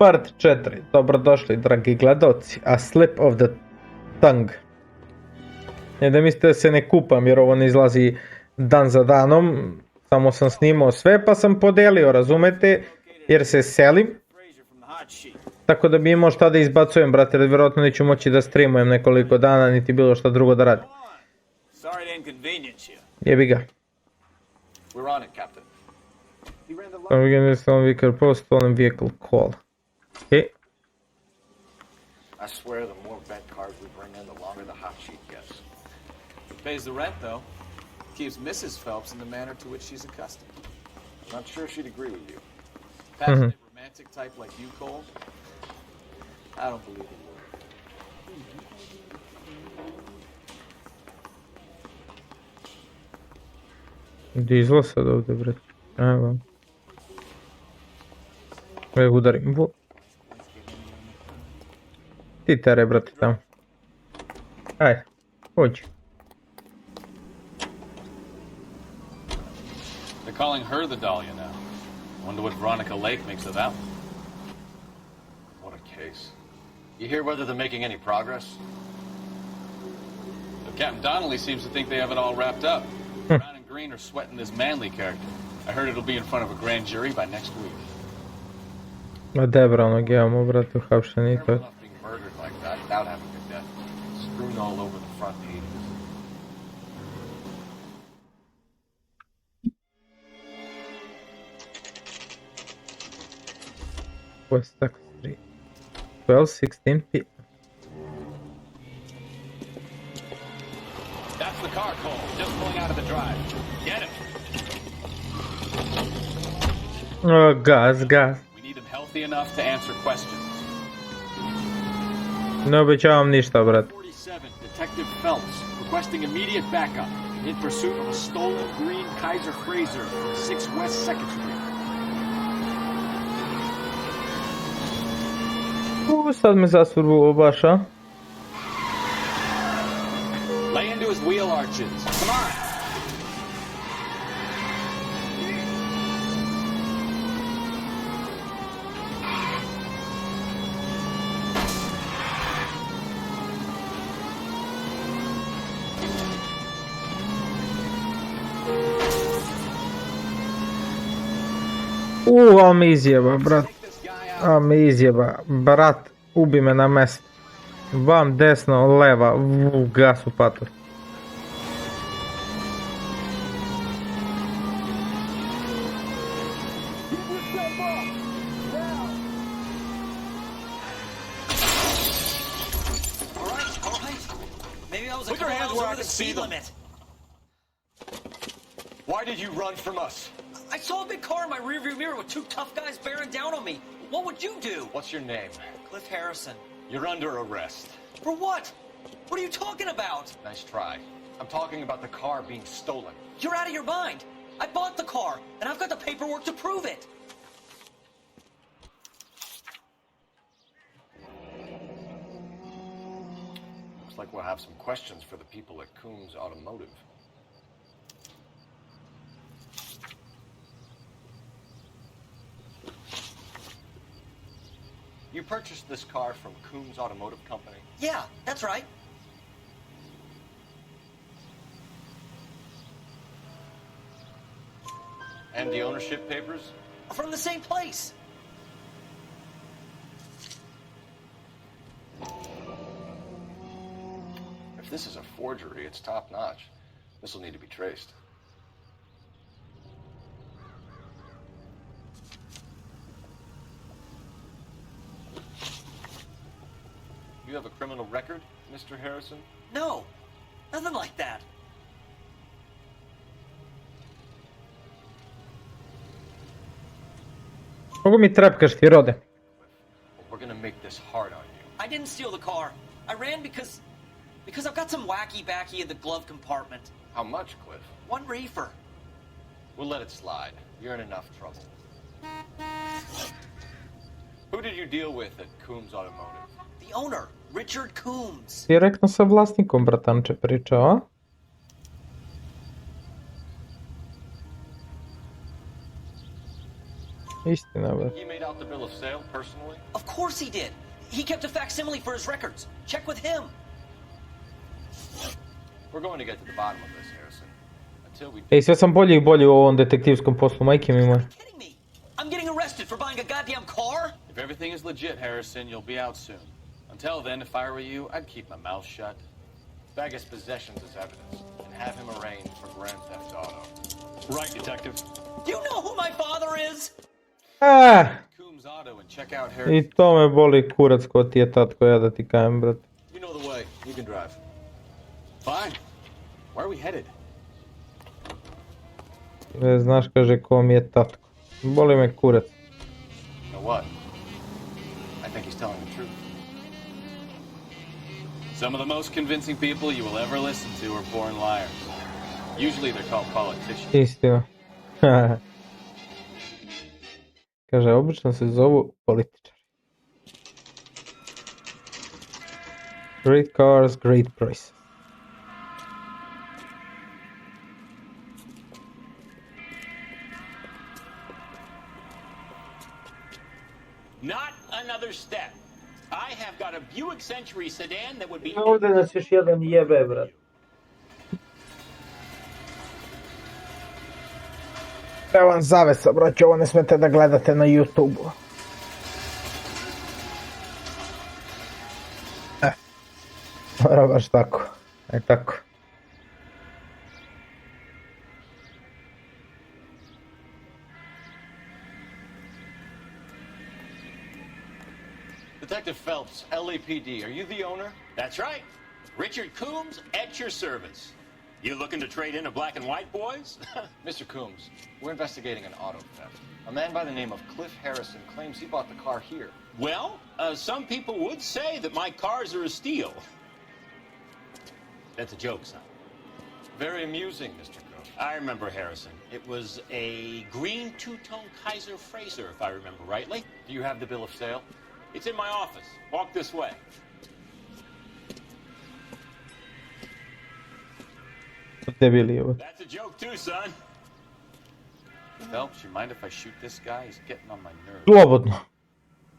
Part 4. Dobrodošli, dragi gledaoci. A slip of the tongue. Ne da mislite da se ne kupam jer ovo ne izlazi dan za danom. Samo sam snimao sve pa sam podelio, razumete? Jer se selim. Tako da bi imao šta da izbacujem, brate, jer vjerojatno neću moći da streamujem nekoliko dana, niti bilo šta drugo da radim. Jebi ga. I'm beginning to stolen vehicle post, stolen vehicle call. Okay. I swear the more bent cars we bring in, the longer the hot sheet gets. Pays the rent, though. Keeps Mrs. Phelps in the manner to which she's accustomed. I'm not sure she'd agree with you. Passionate, romantic type like you, Cole? I don't believe it would. Gdje izla sad ovdje, brate? Evo. Evo udarim. Ti tere, brate, tamo. Ajde, pođi. They're calling her the Dahlia now. Wonder what Veronica Lake makes of that one. What a case. You hear whether they're making any progress? But Captain Donnelly seems to think they have it all wrapped up. Brown and Green are sweating this Manley character. I heard it'll be in front of a grand jury by next week. Ma debra onog imamo, brate, uhapšeni i to. Enough being murdered like that without having a death. Strewn all over the front pages. West Duck Street. 12:16 p.m. That's the car, Cole. Just pulling out of the drive. Get him. Oh, gas. We need him healthy enough to answer questions. Ne obećavam ništa, brate. 47, Detective Phelps, requesting immediate backup in pursuit of a stolen green Kaiser Frazer from 6 West 2nd Street. Sad me zasvrbuo baš, a? Lay into his wheel arches. Come on. Al me izjeba, brat. Al me izjeba. Brat, ubi me na mesto. Vam desno, leva, u gasu pator. Maybe I was a couple miles over the speed limit. Why did you run from us? I saw a big car in my rearview mirror with 2 tough guys bearing down on me. What would you do? What's your name? Cliff Harrison. You're under arrest. For what? What are you talking about? Nice try. I'm talking about the car being stolen. You're out of your mind. I bought the car, and I've got the paperwork to prove it. Looks like we'll have some questions for the people at Coombs Automotive. You purchased this car from Coombs Automotive Company? Yeah, that's right. And the ownership papers? From the same place. If this is a forgery, it's top-notch. This will need to be traced. You have a criminal record, Mr. Harrison? No, nothing like that. Mogu mi trepkaš ti, rode? We're gonna make this hard on you. I didn't steal the car. I ran because I've got some wacky backy in the glove compartment. How much, Cliff? 1 reefer. We'll let it slide. You're in enough trouble. Who did you deal with at Coombs Automotive? The owner, Richard Coombs. Direktno sa vlasnikom, bratanče, pričao, a? Istina, brate. He made out the bill of sale personally? Of course he did. He kept a facsimile for his records. Check with him. We're going to get to the bottom of this, Harrison. Until we Ej, sve sam bolji i bolji u ovom detektivskom poslu, majke mi moje. Kidding me? I'm getting arrested for buying a goddamn car? If everything is legit, Harrison, you'll be out soon. Until then, if I were you, I'd keep my mouth shut. Bag his possessions as evidence, and have him arraigned for Grand Theft Auto. Right, detective. Do you know who my father is? Coombs Auto and check out I Harrison. to me boli kurac ko ti je tatko, ja da ti kajem, brate. You know the way. You can drive. Fine. Where are we headed? Znaš, kaže, ko mi je tatko. Boli me kurac. You know what? I think he's telling the truth. Some of the most convincing people you will ever listen to are born liars. Usually they're called politicians. Istina. Kaže, obično se zovu političari. Great cars, great prices. Not another step. I have got a Buick Century sedan that would be... Ovdje nas još jedan jebe, brat. Evo vam zavesa, braćo, ovo ne smete da gledate na YouTube-u. Mora baš tako. Tako. Detective Phelps, LAPD, are you the owner? That's right. Richard Coombs at your service. You looking to trade in a black and white, boys? Mr. Coombs, we're investigating an auto theft. A man by the name of Cliff Harrison claims he bought the car here. Well, some people would say that my cars are a steal. That's a joke, son. Very amusing, Mr. Coombs. I remember Harrison. It was a green two-tone Kaiser Frazer, if I remember rightly. Do you have the bill of sale? It's in my office. Walk this way. Debili ovo. That's a joke too, son. Phelps, you mind if I shoot this guy? He's getting on my nerves. Slobodno.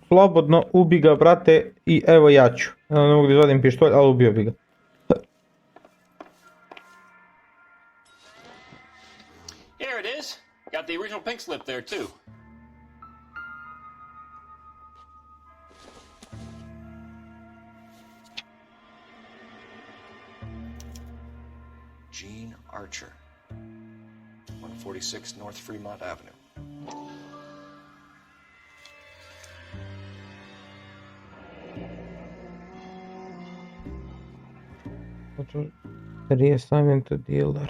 Slobodno, ubi ga, brate, i evo ja ću. Ne mogu da izvadim pištolj, ali ubio bi ga. Here it is. Got the original pink slip there too. Gene Archer, 146 North Fremont Avenue. Reassignment to dealer.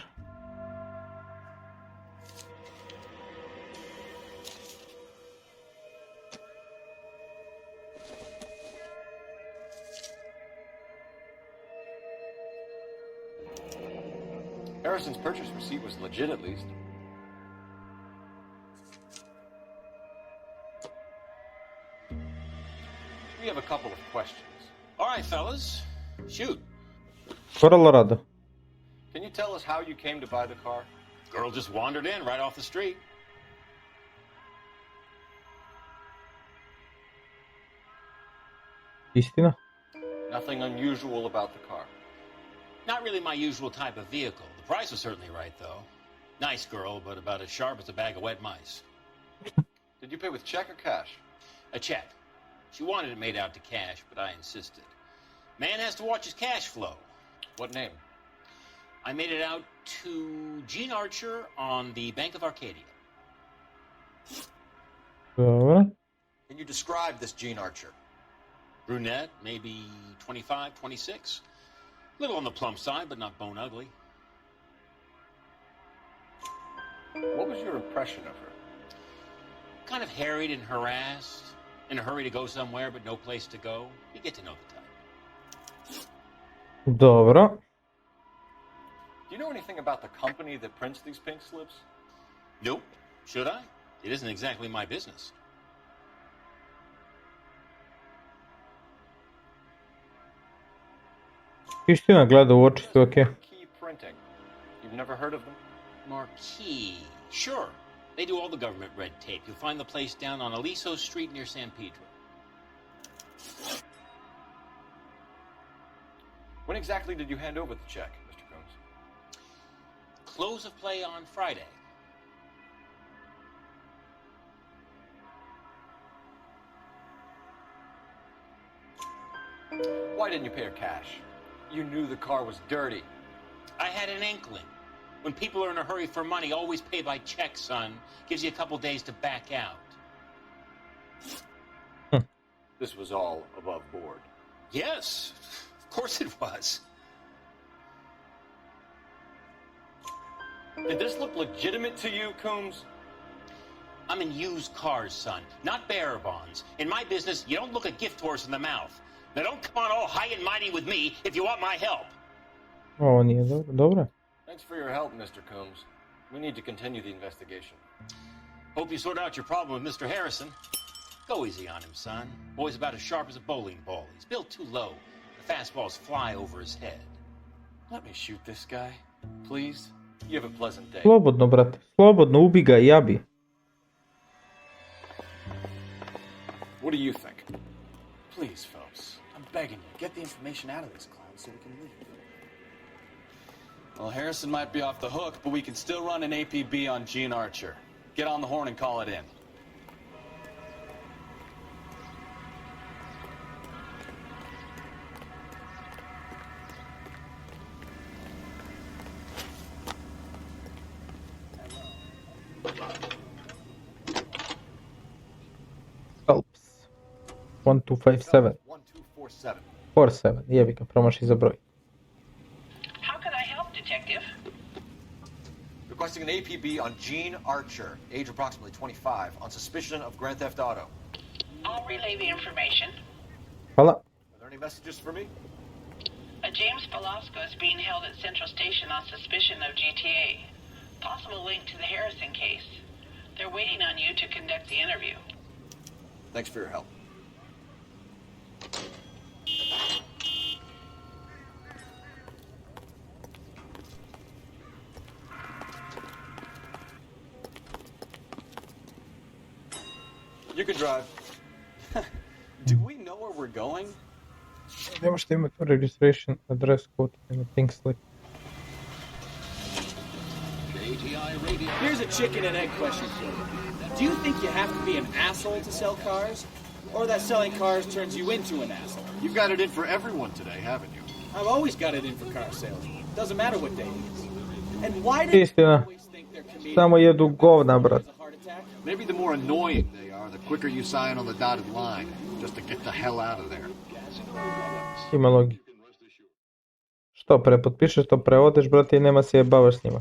Harrison's purchase receipt was legit, at least. We have a couple of questions. All right, fellas. Shoot. Vrlo rado. Can you tell us how you came to buy the car? Girl just wandered in right off the street. Istina? Nothing unusual about the car. Not really my usual type of vehicle. The price was certainly right, though. Nice girl, but about as sharp as a bag of wet mice. Did you pay with check or cash? A check. She wanted it made out to cash, but I insisted. Man has to watch his cash flow. What name? I made it out to Gene Archer on the Bank of Arcadia. Dobro. Can you describe this Gene Archer? Brunette, maybe 25, 26. Little on the plump side, but not bone ugly. What was your impression of her? Kind of harried and harassed. In a hurry to go somewhere, but no place to go. You get to know the type. Dobro. Do you know anything about the company that prints these pink slips? Nope. Should I? It isn't exactly my business. Istina, gleda u oči su okej. Key Printing. You've never heard of them? Marquis. Sure. They do all the government red tape. You'll find the place down on Aliso Street near San Pedro. When exactly did you hand over the check, Mr. Combs? Close of play on Friday. Why didn't you pay her cash? You knew the car was dirty. I had an inkling. When people are in a hurry for money, always pay by check, son. Gives you a couple days to back out. This was all above board. Yes, of course it was. Did this look legitimate to you, Combs? I'm in used cars, son, not bearer bonds. In my business, you don't look a gift horse in the mouth. Now don't come on all high and mighty with me if you want my help. Ovo nije dobro. Dobro. Thanks for your help, Mr. Combs. We need to continue the investigation. Hope you sort out your problem with Mr. Harrison. Go easy on him, son. Boy's about as sharp as a bowling ball. He's built too low. The fastballs fly over his head. Let me shoot this guy, please. You have a pleasant day. Slobodno, brate. Slobodno, ubi ga i ja bi. What do you think? Please, Phelps, I'm begging you, get the information out of this clown so we can leave. Well, Harrison might be off the hook, but we can still run an APB on Gene Archer. Get on the horn and call it in. Phelps. 1257. 1247. 47. Jebi ga, promaši za broj. How can I help, Detective? Requesting an APB on Gene Archer, age approximately 25, on suspicion of grand theft auto. I'll relay the information. Hvala. Are there any messages for me? A James Velasco is being held at Central Station on suspicion of GTA. Possible link to the Harrison case. They're waiting on you to conduct the interview. Thanks for your help. You can drive. Do we know where we're going? Ne možete imati registration, address code, and things like. Here's a chicken and egg question for you. Do you think you have to be an asshole to sell cars? Or that selling cars turns you into an asshole? You've got it in for everyone today, haven't you? I've always got it in for car sales. Doesn't matter what day it is. And why do you Istina. always think they're comedians? Samo jedu govna, brat. A heart attack? Maybe the more annoying they are, the quicker you sign on the dotted line, just to get the hell out of there. Ima logike. Što prepotpišeš, to preodeš, brate, i nema se jebavaš s njima.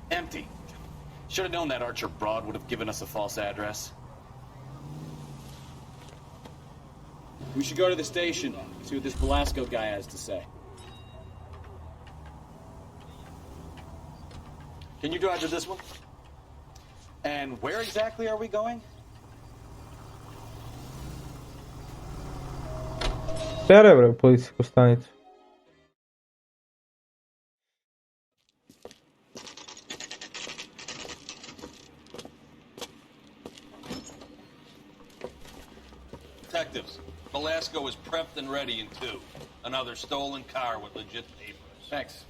Empty. Should have known that Archer broad would have given us a false address. We should go to the station, see what this Velasco guy has to say. Can you drive to this one? And where exactly are we going? Tere, bre, u policijsku stanicu. Detectives, Velasco is prepped and ready in 2. Another stolen car with legit papers. Thanks.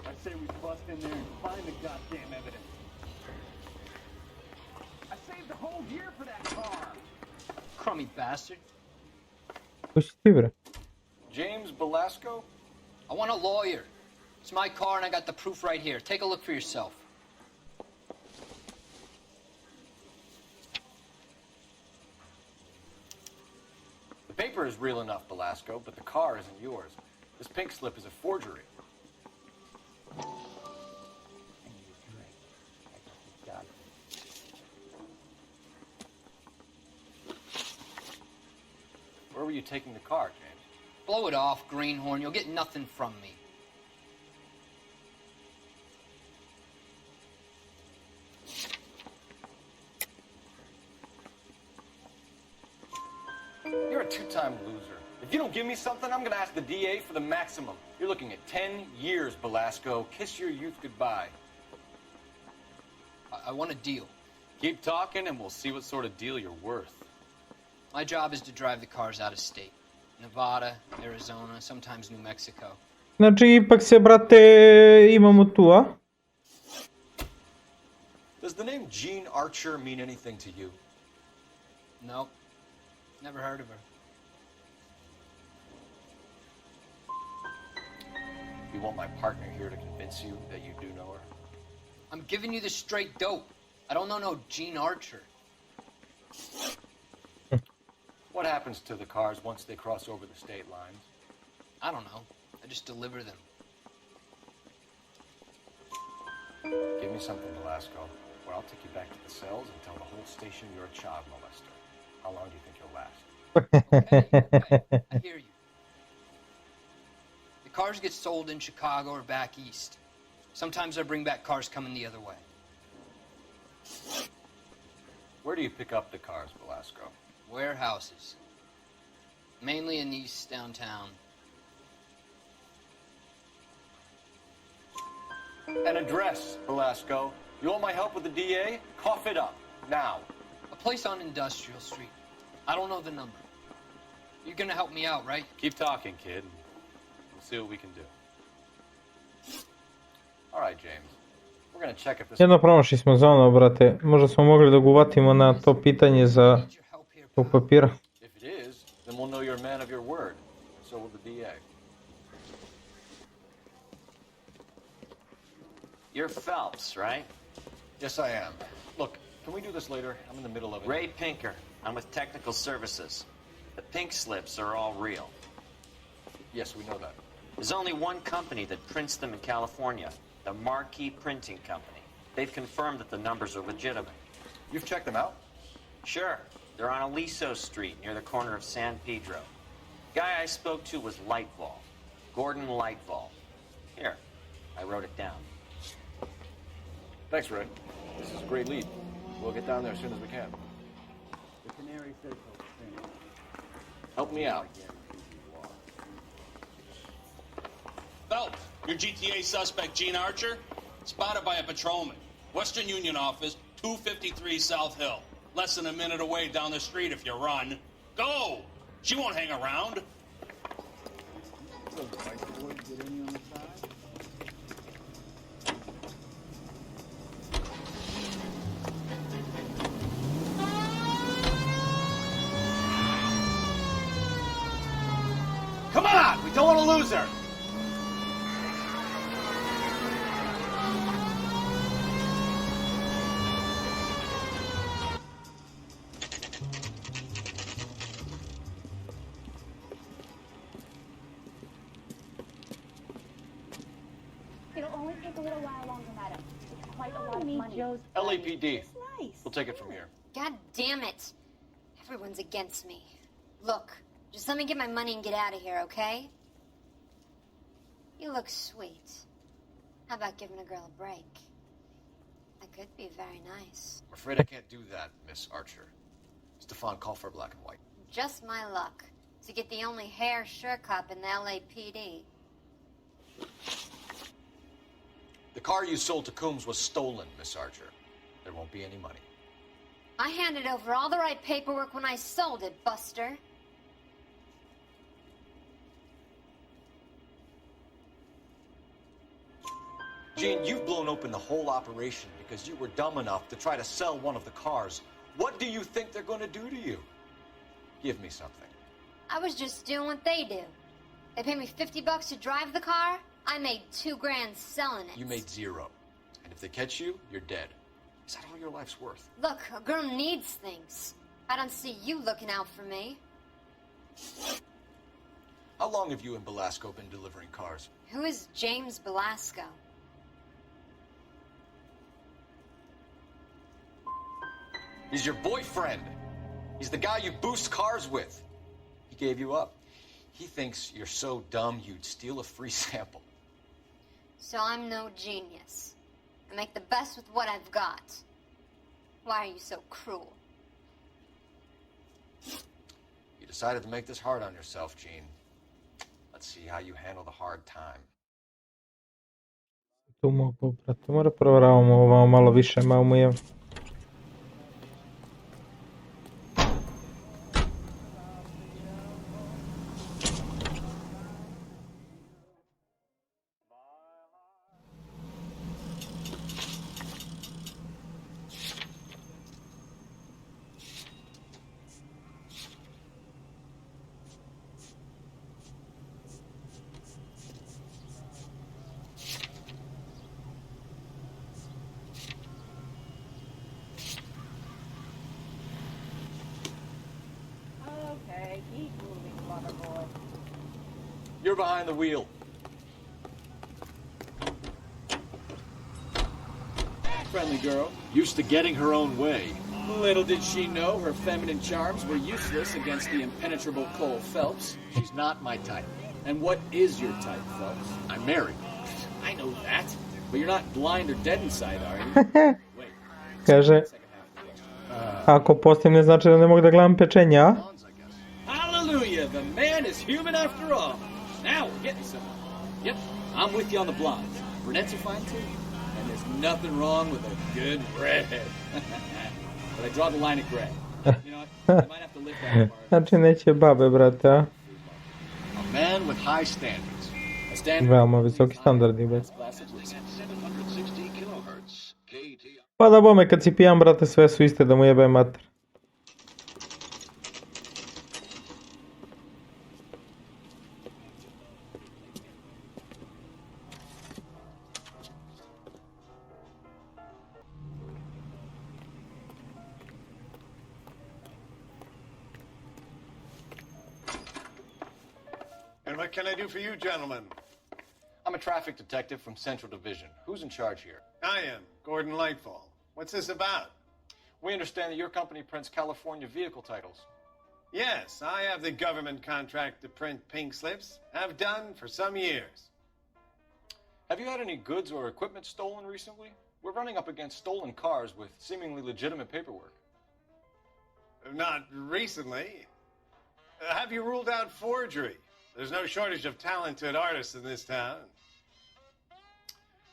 I say we bust in there and find the goddamn evidence. I saved the whole year for that car. Crummy bastard. Ko si ti, bre? James Velasco? I want a lawyer. It's my car and I got the proof right here. Take a look for yourself. The paper is real enough, Velasco, but the car isn't yours. This pink slip is a forgery. Where were you taking the car, James? Blow it off, greenhorn. You'll get nothing from me. You're a two-time loser. If If you don't give me something, I'm gonna ask the DA for the maximum. You're looking at 10 years, Belasco. Kiss your youth goodbye. I want a deal. Keep talking and we'll see what sort of deal you're worth. My job is to drive the cars out of state. Nevada, Arizona, sometimes New Mexico. Znači, ipak se, brate, imamo tu, a? Does the name Jean Archer mean anything to you? Nope. Never heard of her. You want my partner here to convince you that you do know her? I'm giving you the straight dope. I don't know no Gene Archer. What happens to the cars once they cross over the state lines? I don't know. I just deliver them. Give me something, Belasco, or I'll take you back to the cells and tell the whole station you're a child molester. How long do you think you'll last? Okay, I hear you. The cars get sold in Chicago or back east. Sometimes I bring back cars coming the other way. Where do you pick up the cars, Belasco? Warehouses. Mainly in East downtown. An address, Belasco. You want my help with the DA? Cough it up, now. A place on Industrial Street. I don't know the number. You're gonna help me out, right? Keep talking, kid. We'll see what we can do. All right, James. We're gonna check if this... Jedno promašli smo za ono, brate. Možda smo mogli da ga uvatimo na to pitanje za tog papira. If it is, then we'll know you're a man of your word. So will the DA. You're Phelps, right? Yes, I am. Look, can we do this later? I'm in the middle of it. Ray Pinker. I'm with Technical Services. The pink slips are all real. Yes, we know that. There's only one company that prints them in California, the Marquee Printing Company. They've confirmed that the numbers are legitimate. You've checked them out? Sure. They're on Aliso Street, near the corner of San Pedro. The guy I spoke to was Lightval. Gordon Lightval. Here, I wrote it down. Thanks, Ray. This is a great lead. We'll get down there as soon as we can. The canary says Help me out. Phelps, your GTA suspect, Gene Archer, spotted by a patrolman. Western Union office, 253 South Hill. Less than a minute away down the street if you run. Go! She won't hang around. Come on! We don't want to lose her! It'll only take a little while longer, madam. It's quite a lot of money. LAPD. We'll take it from here. God damn it. Everyone's against me. Look, just let me get my money and get out of here, okay? You look sweet. How about giving a girl a break? That could be very nice. I'm afraid I can't do that, Miss Archer. Stefan, call for black and white. Just my luck to get the only hair sure cop in the LAPD. The car you sold to Coombs was stolen, Miss Archer. There won't be any money. I handed over all the right paperwork when I sold it, Buster. Gene, you've blown open the whole operation because you were dumb enough to try to sell one of the cars. What do you think they're going to do to you? Give me something. I was just doing what they do. They paid me $50 to drive the car. I made $2 grand selling it. You made zero. And if they catch you, you're dead. Is that all your life's worth? Look, a girl needs things. I don't see you looking out for me. How long have you and Belasco been delivering cars? Who is James Belasco? He's your boyfriend. He's the guy you boost cars with. He gave you up. He thinks you're so dumb you'd steal a free sample. So I'm no genius. I make the best with what I've got. Why are you so cruel? You decided to make this hard on yourself, Gene. Let's see how you handle the hard time. Tu mogu, brate, mora provjeravamo ovo malo više, malo mu je. Okay, keep moving, clever boy. You're behind the wheel. Friendly girl, used to getting her own way. Little did she know her feminine charms were useless against the impenetrable Cole Phelps. She's not my type. And what is your type, Phelps? I'm married. I know that, but you're not blind or dead inside, are you? Wait. Kaže, ako postim ne znači da ne mogu da gledam pečenja. Hallelujah, the man is human after all. Now we're getting somewhere. Yep, I'm with you on the blondes. Brunettes are fine too. And there's nothing wrong with a good redhead. But I draw the line at gray. You know what? I might have to lift that apart. Znači neće babe, brate, a? A man with high standards. A standard. Veoma visoki standardi, brate. Classic whiskey. Pa da bome, kad si pijan, brate, sve su iste, da mu jebe mater. And what can I do for you, gentlemen? I'm a traffic detective from Central Division. Who's in charge here? I am, Gordon Lightfall. What's this about? We understand that your company prints California vehicle titles. Yes, I have the government contract to print pink slips. Have done for some years. Have you had any goods or equipment stolen recently? We're running up against stolen cars with seemingly legitimate paperwork. Not recently. Have you ruled out forgery? There's no shortage of talented artists in this town.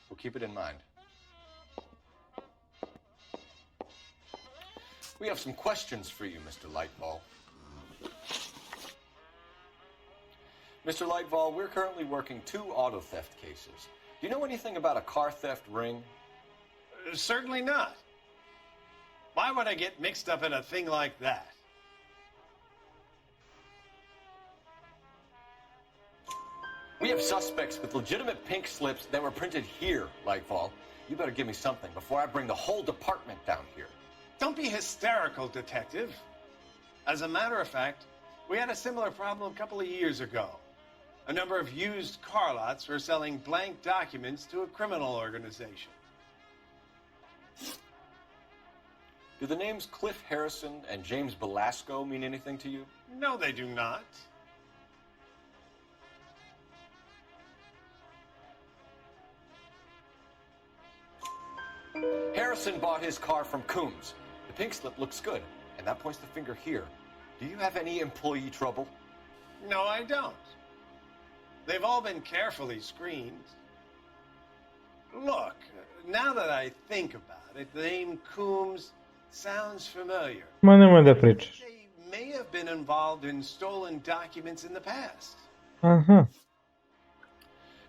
We'll keep it in mind. We have some questions for you, Mr. Lightfall. Mr. Lightfall, we're currently working 2 auto theft cases. Do you know anything about a car theft ring? Certainly not. Why would I get mixed up in a thing like that? We have suspects with legitimate pink slips that were printed here, Lightfall. You better give me something before I bring the whole department down here. Don't be hysterical, Detective. As a matter of fact, we had a similar problem a couple of years ago. A number of used car lots were selling blank documents to a criminal organization. Do the names Cliff Harrison and James Belasco mean anything to you? No, they do not. Harrison bought his car from Coombs. The pink slip looks good, and that points the finger here. Do you have any employee trouble? No, I don't. They've all been carefully screened. Look, now that I think about it, the name Coombs sounds familiar. Ma nemoj da pričaš. They may have been involved in stolen documents in the past. Aha.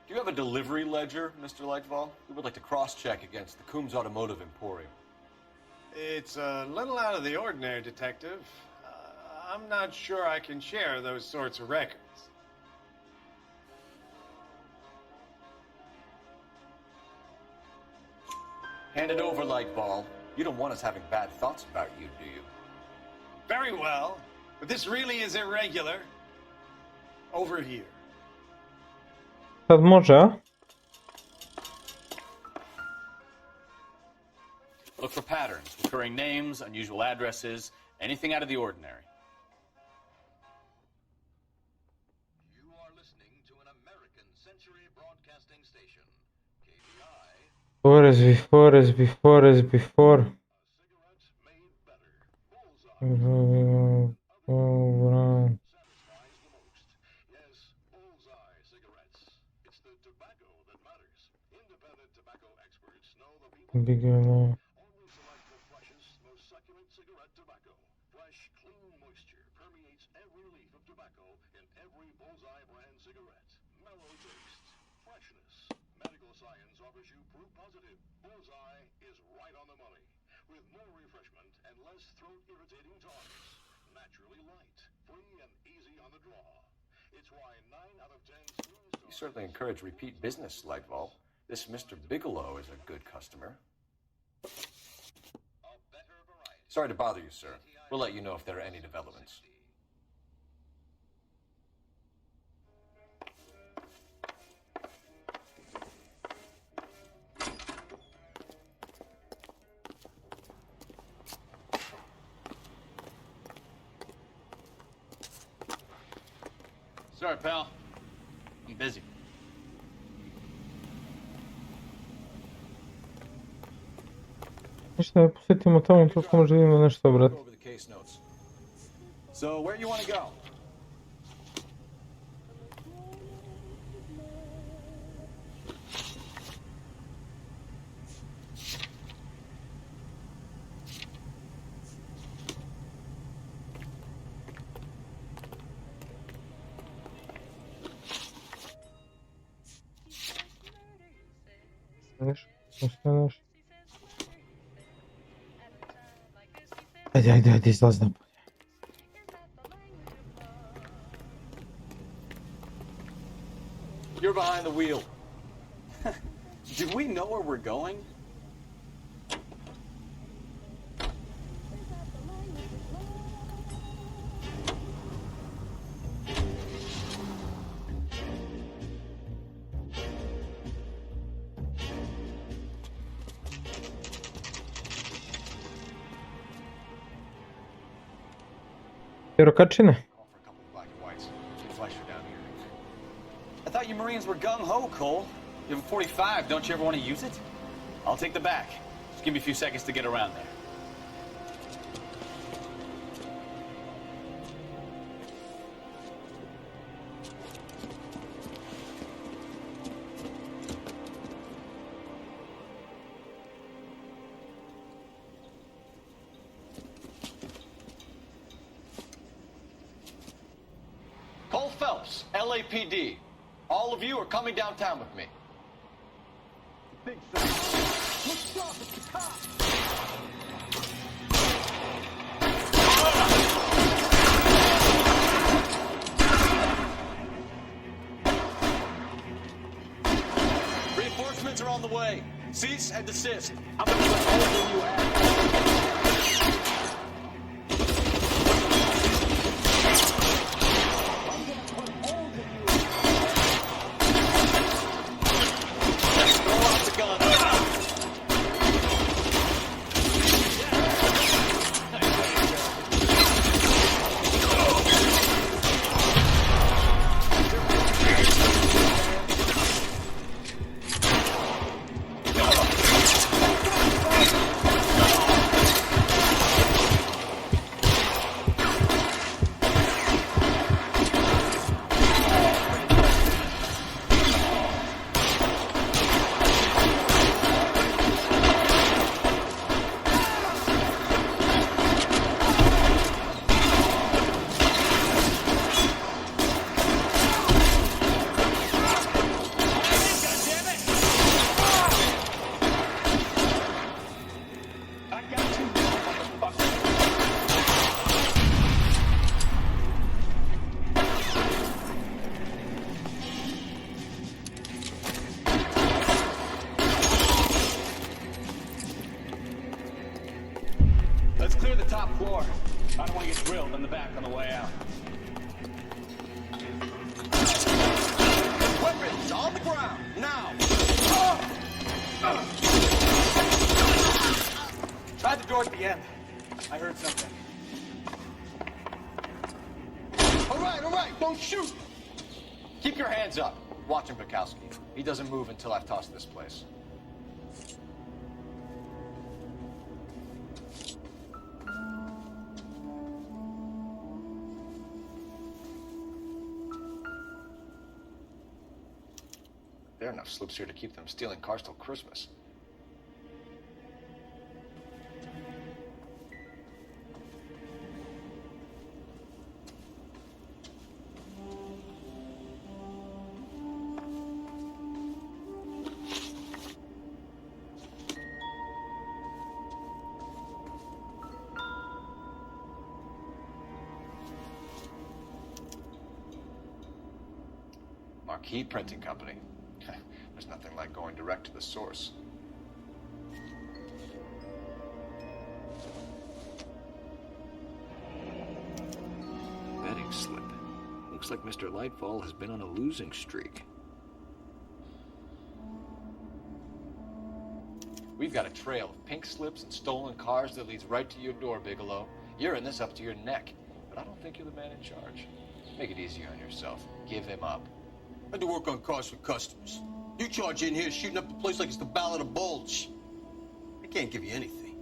Do you have a delivery ledger, Mr. Lightfall? We would like to cross-check against the Coombs Automotive Emporium. It's a little out of the ordinary, Detective. I'm not sure I can share those sorts of records. Hand it over, Lightfall. You don't want us having bad thoughts about you, do you? Very well, but this really is irregular. Over here. Sad może? Look for patterns, recurring names, unusual addresses, anything out of the ordinary. You are listening to an American Century Broadcasting Station. KBI. Before. Cigarettes made better. Bullseye. Bigelow. Only select the freshest, most succulent cigarette tobacco. Fresh, clean moisture permeates every leaf of tobacco in every Bullseye brand cigarette. Mellow taste, freshness. Medical science offers you proof positive. Bullseye is right on the money, with more refreshment and less throat-irritating tongs. Naturally light, free and easy on the draw. It's why 9 out of 10 You certainly encourage repeat business, Lightval. This Mr. Bigelow is a good customer. Sorry to bother you, sir. We'll let you know if there are any developments. Sorry, pal. I'm busy. Ništa, da posjetimo tamo, toliko želimo nešto, brate. Over the case notes. So, where you want to go? Ostaneš. Ajde, izlaz napolje. You're behind the wheel. Do we know where we're going? Vjerokačine? I thought you Marines were gung-ho, Cole. You have a 45, don't you ever want to use it? I'll take the back. Just give me a few seconds to get around there. Cole Phelps, LAPD. All of you are coming downtown with me. Reinforcements are on the way. Cease and desist. I'm going to put holes in you after. Let's clear the top floor. I don't want to get drilled in the back on the way out. Weapons on the ground, now! Try the door at the end. I heard something. All right, don't shoot! Keep your hands up. Watch him, Bukowski. He doesn't move until I've tossed this place. There are enough slips here to keep them stealing cars till Christmas. marquee printing company. There's nothing like going direct to the source. Betting slip. Looks like Mr. Lightfall has been on a losing streak. We've got a trail of pink slips and stolen cars that leads right to your door, Bigelow. You're in this up to your neck, but I don't think you're the man in charge. Make it easier on yourself. Give him up. I do work on cars for customers. You charge in here shooting up the place like it's the Ballad of Bulge. I can't give you anything.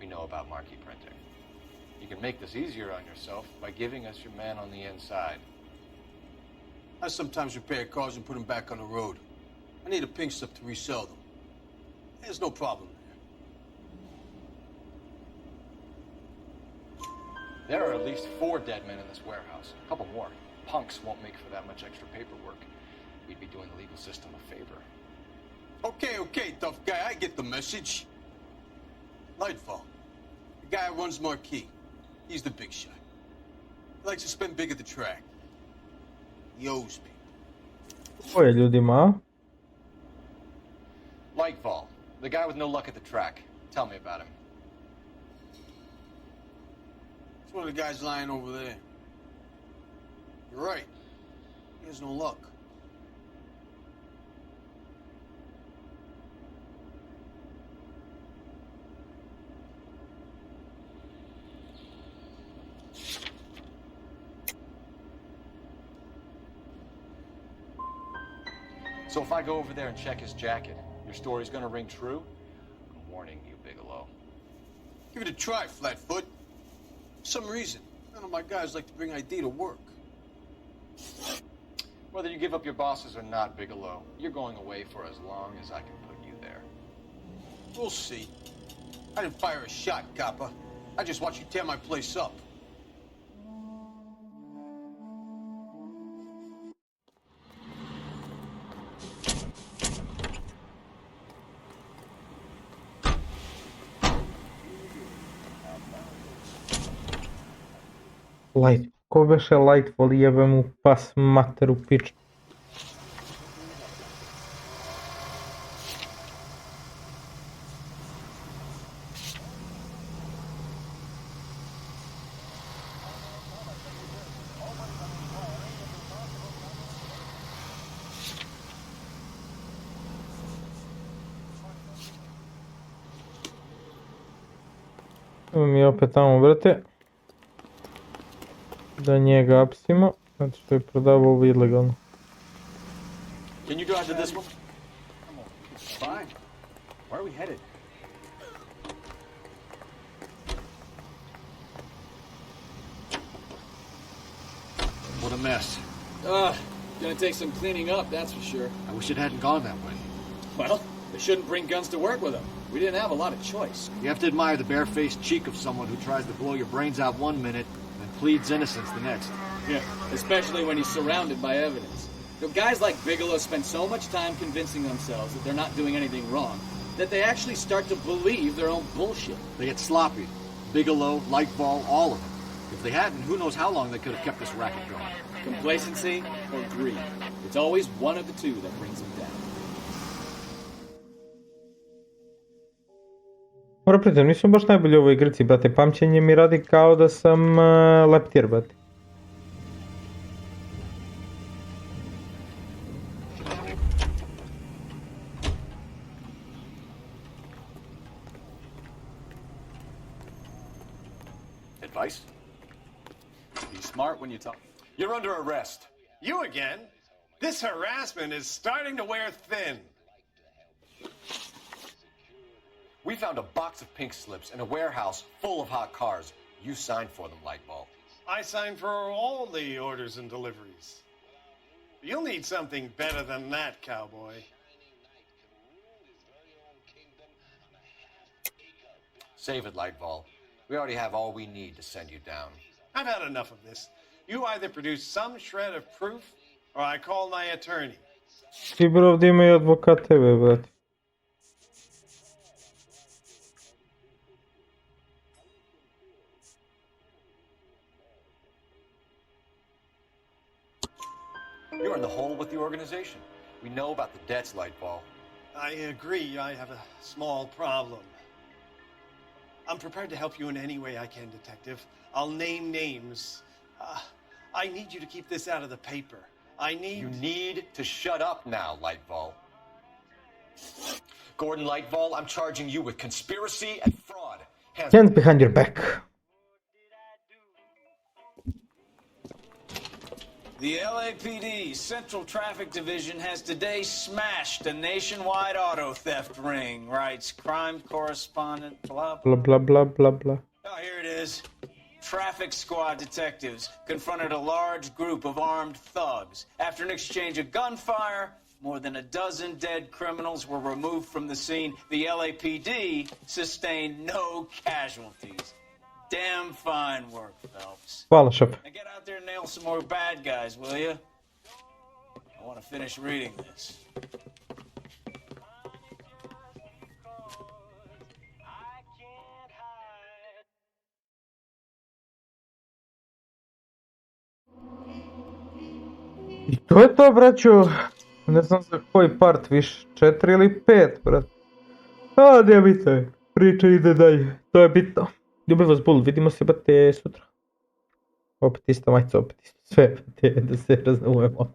We know about marquee printing. You can make this easier on yourself by giving us your man on the inside. I sometimes repair cars and put them back on the road. I need a pink slip to resell them. There's no problem there. There are at least 4 dead men in this warehouse. A couple more. Punks won't make for that much extra paperwork. We'd be doing the legal system a favor. Okay, tough guy. I get the message. Lightfall. The guy who runs Marquee. He's the big shot. He likes to spend big at the track. He owes people. Koje ljudima? Lightfall, the guy with no luck at the track. Tell me about him. It's one of the guys lying over there. You're right. He has no luck. So if I go over there and check his jacket, your story's gonna ring true? I'm warning you, Bigelow. Give it a try, Flatfoot. For some reason, none of my guys like to bring ID to work. Whether you give up your bosses or not, Bigelow, you're going away for as long as I can put you there. We'll see. I didn't fire a shot, copper. I just watched you tear my place up. Light. Ko beše Lightfall, jebe mu pas materu pič. Evo mi opet tamo, brate. Da njega apsimo, zato što je prodavao ovo ilegalno. Can you drive to this one? Fine. Where are we headed? What a mess. Gonna take some cleaning up, that's for sure. I wish it hadn't gone that way. Well, they shouldn't bring guns to work with them. We didn't have a lot of choice. You have to admire the barefaced cheek of someone who tries to blow your brains out one minute and pleads innocence the next. Yeah, especially when he's surrounded by evidence. You know, guys like Bigelow spend so much time convincing themselves that they're not doing anything wrong, that they actually start to believe their own bullshit. They get sloppy. Bigelow, Lightball, all of them. If they hadn't, who knows how long they could have kept this racket going. Complacency or greed. It's always one of the two that brings them down. Moram priznati, nisam baš najbolji u ovoj igrici, brate. Pamćenje mi radi kao da sam leptir, brate. Advice? Be smart when you talk. You're under arrest. You again? This harassment is starting to wear thin. We found a box of pink slips in a warehouse full of hot cars. You signed for them, Lightball. I signed for all the orders and deliveries. You'll need something better than that, cowboy. Save it, Lightball. We already have all we need to send you down. I've had enough of this. You either produce some shred of proof, or I call my attorney. Svi bre ovdje imaju advokate, brate. You're in the hole with the organization. We know about the debts, Lightball. I agree. I have a small problem. I'm prepared to help you in any way I can, Detective. I'll name names. I need you to keep this out of the paper. You need to shut up now, Lightball. Gordon Lightball, I'm charging you with conspiracy and fraud. Hands behind your back. The LAPD Central Traffic Division has today smashed a nationwide auto theft ring, writes crime correspondent blah Blah blah blah blah blah. Oh, here it is. Traffic squad detectives confronted a large group of armed thugs. After an exchange of gunfire, more than a dozen dead criminals were removed from the scene. The LAPD sustained no casualties. Damn fine work, Phelps. Hvala, šef. Now get out there and nail some more bad guys, will you? I want to finish reading this. I to je to, braćo. Ne znam za koji part više, 4 ili 5, brat. A, nije bitno. Priča ide dalje. To je bitno. Ljubim vas, Bull. Vidimo se, bate, sutra. Opet ista majica, opet isto sve, bate, da se razumemo.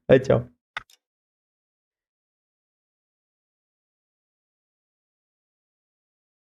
Aj, čao.